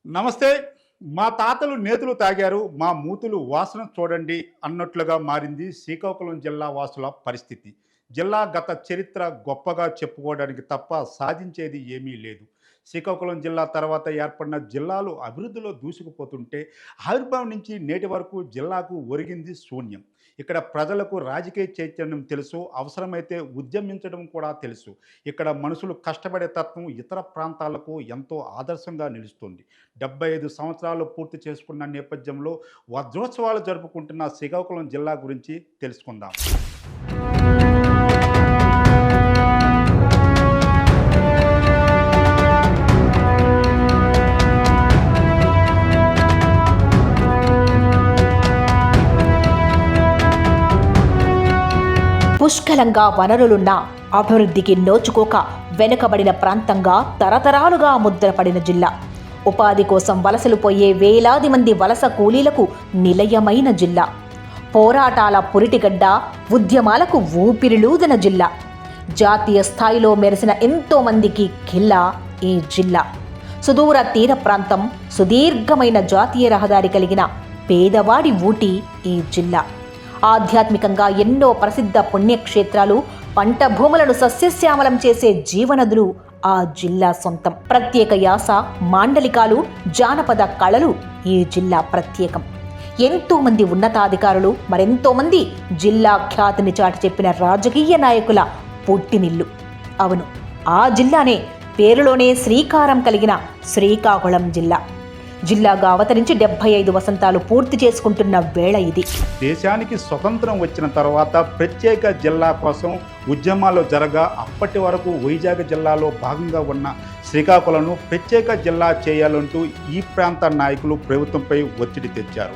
నమస్తే. మా తాతలు నేతులు తాగారు, మా మూతులు వాసన చూడండి అన్నట్లుగా మారింది శ్రీకాకుళం జిల్లా వాసుల పరిస్థితి. జిల్లా గత చరిత్ర గొప్పగా చెప్పుకోవడానికి తప్ప సాధించేది ఏమీ లేదు. శ్రీకాకుళం జిల్లా తర్వాత ఏర్పడిన జిల్లాలు అభివృద్ధిలో దూసుకుపోతుంటే ఆవిర్భావం నుంచి నేటి వరకు జిల్లాకు ఒరిగింది శూన్యం. ఇక్కడ ప్రజలకు రాజకీయ చైతన్యం తెలుసు, అవసరమైతే ఉద్యమించడం కూడా తెలుసు. ఇక్కడ మనుషులు కష్టపడే తత్వం ఇతర ప్రాంతాలకు ఎంతో ఆదర్శంగా నిలుస్తుంది. 75 సంవత్సరాలు పూర్తి చేసుకున్న నేపథ్యంలో వజ్రోత్సవాలు జరుపుకుంటున్న శ్రీకాకుళం జిల్లా గురించి తెలుసుకుందాం. పుష్కలంగా వనరులున్న అభివృద్ధికి నోచుకోక వెనుకబడిన ప్రాంతంగా తరతరాలుగా ముద్రపడిన జిల్లా. ఉపాధి కోసం వలసలు పోయే వేలాది మంది వలస కూలీలకు నిలయమైన జిల్లా. పోరాటాల పురిటిగడ్డ, ఉద్యమాలకు ఊపిరిలూదిన జిల్లా. జాతీయ స్థాయిలో మెరిసిన ఎంతో మందికి కిల్లా ఈ జిల్లా. సుదూర తీర ప్రాంతం, సుదీర్ఘమైన జాతీయ రహదారి కలిగిన పేదవాడి ఊటి ఈ జిల్లా. ఆధ్యాత్మికంగా ఎన్నో ప్రసిద్ధ పుణ్యక్షేత్రాలు, పంట భూములను సస్యశ్యామలం చేసే జీవనదులు ఆ జిల్లా సొంతం. ప్రత్యేక యాస, మాండలికాలు, జానపద కళలు ఈ జిల్లా ప్రత్యేకం. ఎంతో మంది ఉన్నతాధికారులు, మరెంతో మంది జిల్లా ఖ్యాతిని చాటి చెప్పిన రాజకీయ నాయకుల పుట్టినిల్లు. అవును, ఆ జిల్లానే పేరులోనే శ్రీకారం కలిగిన శ్రీకాకుళం జిల్లా. జిల్లాగా అవతరించి 75 వసంతాలు పూర్తి చేసుకుంటున్న వేళ ఇది. దేశానికి స్వతంత్రం వచ్చిన తర్వాత ప్రత్యేక జిల్లా కోసం ఉద్యమాలు జరగా అప్పటి వరకు వైజాగ్ జిల్లాలో భాగంగా ఉన్న శ్రీకాకుళంను ప్రత్యేక జిల్లా చేయాలంటూ ఈ ప్రాంత నాయకులు ప్రభుత్వంపై ఒత్తిడి తెచ్చారు.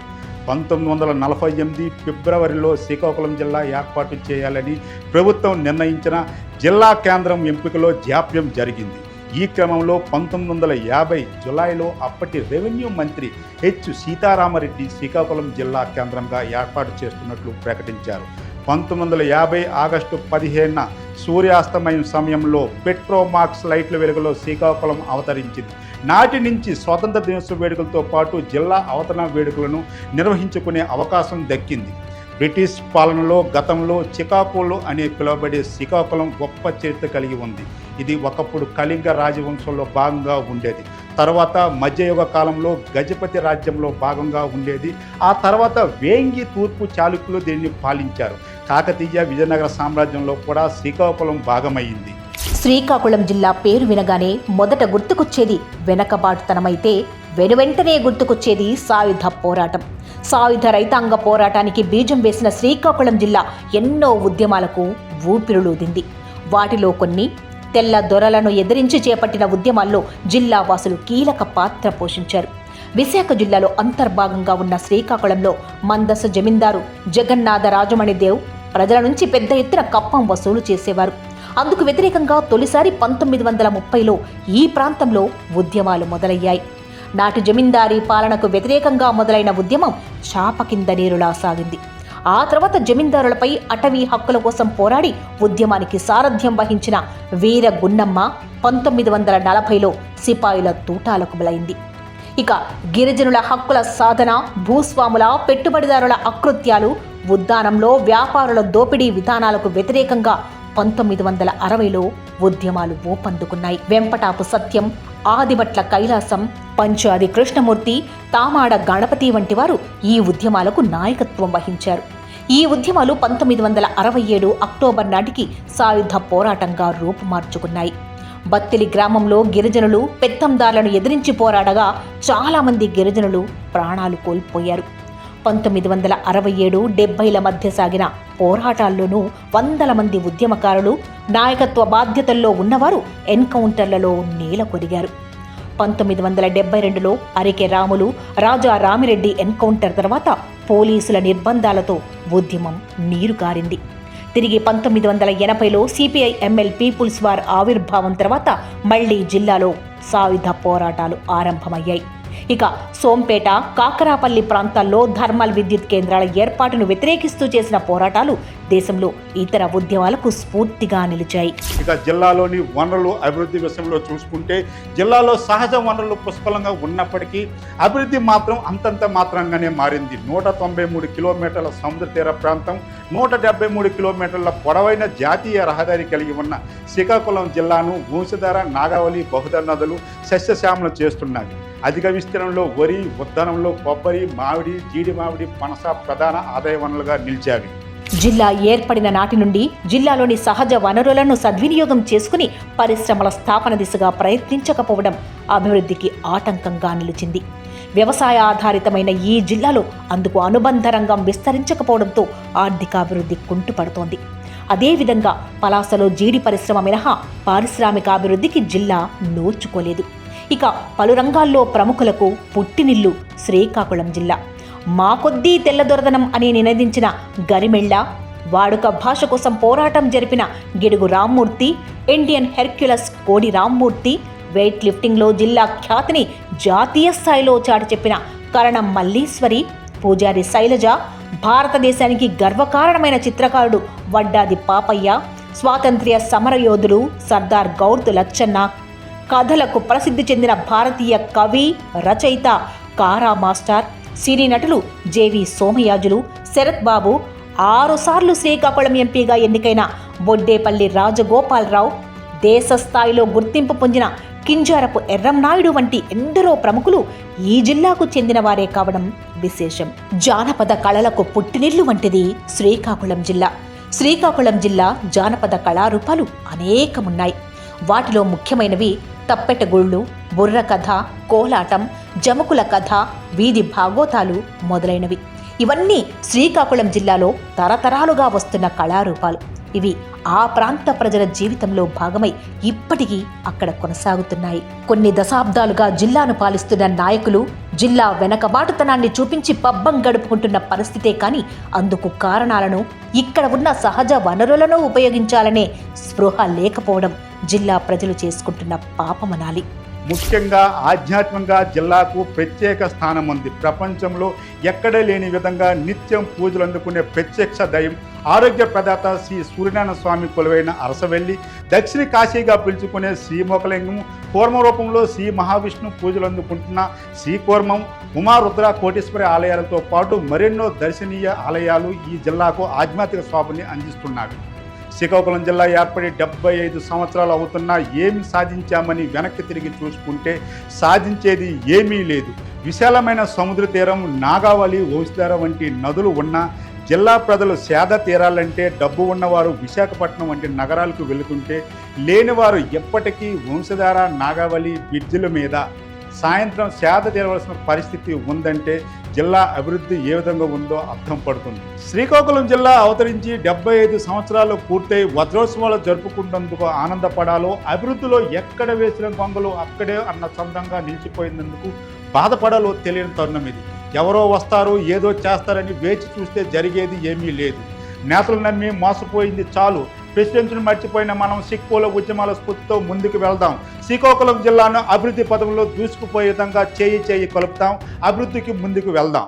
1948 ఫిబ్రవరిలో శ్రీకాకుళం జిల్లా ఏర్పాటు చేయాలని ప్రభుత్వం నిర్ణయించిన జిల్లా కేంద్రం ఎంపికలో జాప్యం జరిగింది. ఈ క్రమంలో 1950 జులైలో అప్పటి రెవెన్యూ మంత్రి హెచ్ సీతారామరెడ్డి శ్రీకాకుళం జిల్లా కేంద్రంగా ఏర్పాటు చేస్తున్నట్లు ప్రకటించారు. 1950 ఆగస్టు 15న సూర్యాస్తమయం సమయంలో పెట్రోమాక్స్ లైట్ల వెలుగులో శ్రీకాకుళం అవతరించింది. నాటి నుంచి స్వాతంత్ర దినోత్సవ వేడుకలతో పాటు జిల్లా అవతరణ వేడుకలను నిర్వహించుకునే అవకాశం దక్కింది. బ్రిటిష్ పాలనలో గతంలో చికాకోలు అనే పిలువబడే శ్రీకాకుళం గొప్ప చరిత్ర కలిగి ఉంది. ఇది ఒకప్పుడు కళింగ రాజవంశంలో భాగంగా ఉండేది. తర్వాత మధ్యయుగ కాలంలో గజపతి రాజ్యంలో భాగంగా ఉండేది. ఆ తర్వాత వేంగి తూర్పు చాళుక్యులు దీన్ని పాలించారు. కాకతీయ విజయనగర సామ్రాజ్యంలో కూడా శ్రీకాకుళం భాగమైంది. శ్రీకాకుళం జిల్లా పేరు వినగానే మొదట గుర్తుకొచ్చేది వెనకబాటుతనమైతే వెనువెంటనే గుర్తుకొచ్చేది సాయుధ పోరాటం. సాయుధ రైతాంగ పోరాటానికి బీజం వేసిన శ్రీకాకుళం జిల్లా ఎన్నో ఉద్యమాలకు ఊపిరులూదింది. వాటిలో కొన్ని తెల్ల దొరలను ఎదిరించి చేపట్టిన ఉద్యమాల్లో జిల్లా వాసులు కీలక పాత్ర పోషించారు. విశాఖ జిల్లాలో అంతర్భాగంగా ఉన్న శ్రీకాకుళంలో మందస జమీందారు జగన్నాథ రాజమణిదేవ్ ప్రజల నుంచి పెద్ద ఎత్తున కప్పం వసూలు చేసేవారు. అందుకు వ్యతిరేకంగా తొలిసారి 1930లో ఈ ప్రాంతంలో ఉద్యమాలు మొదలయ్యాయి. నాటి జమీందారీ పాలనకు వ్యతిరేకంగా మొదలైన ఉద్యమం చాప కింద నీరులా సాగింది. ఆ తర్వాత జమీందారులపై అటవీ హక్కుల కోసం పోరాడి ఉద్యమానికి సారథ్యం వహించిన వీర గున్నమ్మ 1940లో సిపాయిల తూటాలకు బలైంది. ఇక గిరిజనుల హక్కుల సాధన, భూస్వాముల, పెట్టుబడిదారుల అకృత్యాలు, ఉద్దానంలో వ్యాపారుల దోపిడీ విధానాలకు వ్యతిరేకంగా 1960లో ఉద్యమాలు ఊపందుకున్నాయి. వెంపటాపు సత్యం, ఆదిభట్ల కైలాసం, పంచాది కృష్ణమూర్తి, తామాడ గణపతి వంటి వారు ఈ ఉద్యమాలకు నాయకత్వం వహించారు. ఈ ఉద్యమాలు 1967 అక్టోబర్ నాటికి సాయుధ పోరాటంగా రూపుమార్చుకున్నాయి. బత్తిలి గ్రామంలో గిరిజనులు పెత్తందారులను ఎదిరించి పోరాడగా చాలామంది గిరిజనులు ప్రాణాలు కోల్పోయారు. 1967-70ల మధ్య సాగిన పోరాటాల్లోనూ వందల మంది ఉద్యమకారులు, నాయకత్వ బాధ్యతల్లో ఉన్నవారు ఎన్కౌంటర్లలో నేలకొరిగారు. 1972లో అరికె రాములు, రాజా రామిరెడ్డి ఎన్కౌంటర్ తర్వాత పోలీసుల నిర్బంధాలతో ఉద్యమం నీరు కారింది. తిరిగి 1980లో సిపిఐ ఎంఎల్ పీపుల్స్ వార్ ఆవిర్భావం తర్వాత మళ్లీ జిల్లాలో సాయుధ పోరాటాలు ఆరంభమయ్యాయి. ఇక సోంపేట, కాకరాపల్లి ప్రాంతాల్లో థర్మల్ విద్యుత్ కేంద్రాల ఏర్పాటును వ్యతిరేకిస్తూ చేసిన పోరాటాలు దేశంలో ఇతర ఉద్యమాలకు స్ఫూర్తిగా నిలిచాయి. ఇక జిల్లాలోని వనరులు అభివృద్ధి విషయంలో చూసుకుంటే జిల్లాలో సహజ వనరులు పుష్కలంగా ఉన్నప్పటికీ అభివృద్ధి మాత్రం అంతంత మాత్రంగానే మారింది. 193 కిలోమీటర్ల సముద్ర తీర ప్రాంతం, 173 కిలోమీటర్ల పొడవైన జాతీయ రహదారి కలిగి ఉన్న శ్రీకాకుళం జిల్లాను వంశధార, నాగావళి, బహుధర నదులు సస్యశ్యామలం చేస్తున్నాయి. అధిక విస్తీర్ణంలో వరి, ఉద్యానంలో కొబ్బరి, మామిడి, జీడి మామిడి, పనస ప్రధాన ఆదాయ వనరులుగా నిలిచాయి. జిల్లా ఏర్పడిన నాటి నుండి జిల్లాలోని సహజ వనరులను సద్వినియోగం చేసుకుని పరిశ్రమల స్థాపన దిశగా ప్రయత్నించకపోవడం అభివృద్ధికి ఆటంకంగా నిలిచింది. వ్యవసాయ ఆధారితమైన ఈ జిల్లాలో అందుకు అనుబంధ రంగం విస్తరించకపోవడంతో ఆర్థికాభివృద్ధి కుంటుపడుతోంది. అదేవిధంగా పలాసలో జీడి పరిశ్రమ మినహా పారిశ్రామికాభివృద్ధికి జిల్లా నోచుకోలేదు. ఇక పలు రంగాల్లో ప్రముఖులకు పుట్టినిల్లు శ్రీకాకుళం జిల్లా. మా కొద్దీ తెల్లదొరదనం అని నినదించిన గరిమెళ్ళ, వాడుక భాష కోసం పోరాటం జరిపిన గిడుగు రామ్మూర్తి, ఇండియన్ హెర్క్యులస్ కోడి రామ్మూర్తి, వెయిట్ లిఫ్టింగ్లో జిల్లా ఖ్యాతిని జాతీయ స్థాయిలో చాటి చెప్పిన కరణం మల్లీశ్వరి, పూజారి శైలజ, భారతదేశానికి గర్వకారణమైన చిత్రకారుడు వడ్డాది పాపయ్య, స్వాతంత్ర్య సమరయోధులు సర్దార్ గౌర్తు లచ్చన్న, కథలకు ప్రసిద్ధి చెందిన భారతీయ కవి, రచయిత కారా మాస్టర్, సినీ నటులు జేవి సోమయాజులు, శరత్ బాబు, 6 సార్లు శ్రీకాకుళం ఎంపీగా ఎన్నికైన బొడ్డేపల్లి రాజగోపాలరావు, దేశ స్థాయిలో గుర్తింపు పొందిన కింజారపు ఎర్రంనాయుడు వంటి ఎందరో ప్రముఖులు ఈ జిల్లాకు చెందిన వారే కావడం విశేషం. జానపద కళలకు పుట్టినిల్లు వంటిది శ్రీకాకుళం జిల్లా. శ్రీకాకుళం జిల్లా జానపద కళారూపాలు అనేకమున్నాయి. వాటిలో ముఖ్యమైనవి తప్పెటగుళ్ళు, బుర్ర కథ, కోలాటం, జముకుల కథ, వీధి భాగోతాలు మొదలైనవి. ఇవన్నీ శ్రీకాకుళం జిల్లాలో తరతరాలుగా వస్తున్న కళారూపాలు. ఇవి ఆ ప్రాంత ప్రజల జీవితంలో భాగమై ఇప్పటికీ అక్కడ కొనసాగుతున్నాయి. కొన్ని దశాబ్దాలుగా జిల్లాను పాలిస్తున్న నాయకులు జిల్లా వెనకబాటుతనాన్ని చూపించి పబ్బం గడుపుకుంటున్న పరిస్థితే కానీ అందుకు కారణాలను, ఇక్కడ ఉన్న సహజ వనరులను ఉపయోగించాలనే స్పృహ లేకపోవడం జిల్లా ప్రజలు చేసుకుంటున్న పాపమనాలి. ముఖ్యంగా ఆధ్యాత్మికంగా జిల్లాకు ప్రత్యేక స్థానం ఉంది. ప్రపంచంలో ఎక్కడే లేని విధంగా నిత్యం పూజలు అందుకునే ప్రత్యక్ష దైవం, ఆరోగ్య ప్రదాత శ్రీ సూర్యనారాయణ స్వామి కొలువైన అరసవెల్లి, దక్షిణ కాశీగా పిలుచుకునే శ్రీమోకలింగం, కూర్మ రూపంలో శ్రీ మహావిష్ణు పూజలు అందుకుంటున్న శ్రీకూర్మం, ఉమారుద్ర, కోటేశ్వరి ఆలయాలతో పాటు మరెన్నో దర్శనీయ ఆలయాలు ఈ జిల్లాకు ఆధ్యాత్మిక శోభని అందిస్తున్నాయి. శ్రీకాకుళం జిల్లా ఏర్పడి 75 సంవత్సరాలు అవుతున్నా ఏమి సాధించామని వెనక్కి తిరిగి చూసుకుంటే సాధించేది ఏమీ లేదు. విశాలమైన సముద్ర తీరం, నాగావళి, వంశధార వంటి నదులు ఉన్న జిల్లా ప్రజలు సేద తీరాలంటే డబ్బు ఉన్నవారు విశాఖపట్నం వంటి నగరాలకు వెళుతుంటే లేనివారు ఎప్పటికీ వంశధార, నాగావళి బ్రిడ్జిల మీద సాయంత్రం సేద తీరవలసిన పరిస్థితి ఉందంటే జిల్లా అభివృద్ధి ఏ విధంగా ఉందో అర్థం పడుతుంది. శ్రీకాకుళం జిల్లా అవతరించి 75 సంవత్సరాలు పూర్తయి వజ్రోత్సవాలు జరుపుకుంటేందుకు ఆనందపడాలో, అభివృద్ధిలో ఎక్కడ వేసిన గొంగలు అక్కడే అన్న చందంగా నిలిచిపోయినందుకు బాధపడాలో తెలియని తరుణం ఇది. ఎవరో వస్తారు, ఏదో చేస్తారని వేచి చూస్తే జరిగేది ఏమీ లేదు. నేతలు నమ్మి మోసపోయింది చాలు. ప్రెసిడెంట్ను మర్చిపోయిన మనం సిక్కోల ఉద్యమాల స్ఫూర్తితో ముందుకు వెళ్దాం. శ్రీకాకుళం జిల్లాను అభివృద్ధి పథంలో దూసుకుపోయే విధంగా చేయి కలుపుతాం. అభివృద్ధికి ముందుకు వెళ్దాం.